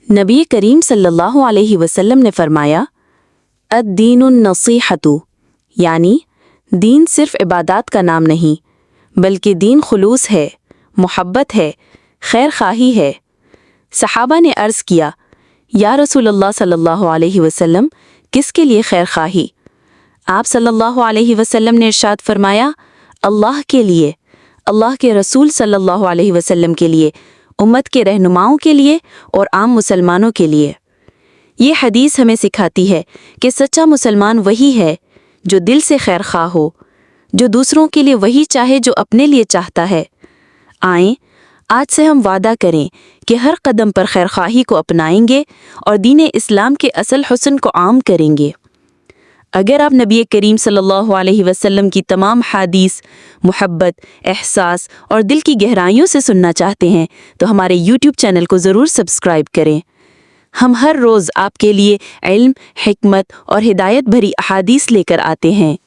नबी करीम सल्लल्लाहु अलैहि वसल्लम ने फरमाया, अद्दीनुन नसीहतु, यानी दीन सिर्फ इबादत का नाम नहीं बल्कि दीन खुलूस है, मोहब्बत है, खैर खाही है। सहाबा ने अर्ज़ किया, या रसूलल्लाह सल्लल्लाहु अलैहि वसल्लम, किसके लिए खैर खाही? आप सल्लल्लाहु अलैहि वसल्लम ने इरशाद फरमाया, अल्लाह के लिए, अल्लाह के रसूल सल्लल्लाहु अलैहि वसल्लम के लिए, उम्मत के रहनुमाओं के लिए और आम मुसलमानों के लिए। ये हदीस हमें सिखाती है कि सच्चा मुसलमान वही है जो दिल से खैर खा हो, जो दूसरों के लिए वही चाहे जो अपने लिए चाहता है। आएं, आज से हम वादा करें कि हर कदम पर खैर खाही को अपनाएंगे और दीन इस्लाम के असल हुस्न को आम करेंगे। अगर आप नबी करीम सल्लल्लाहु अलैहि वसल्लम की तमाम हदीस मोहब्बत, एहसास और दिल की गहराइयों से सुनना चाहते हैं तो हमारे YouTube चैनल को ज़रूर सब्सक्राइब करें। हम हर रोज़ आपके लिए इल्म, हिकमत और हिदायत भरी अहादीस लेकर आते हैं।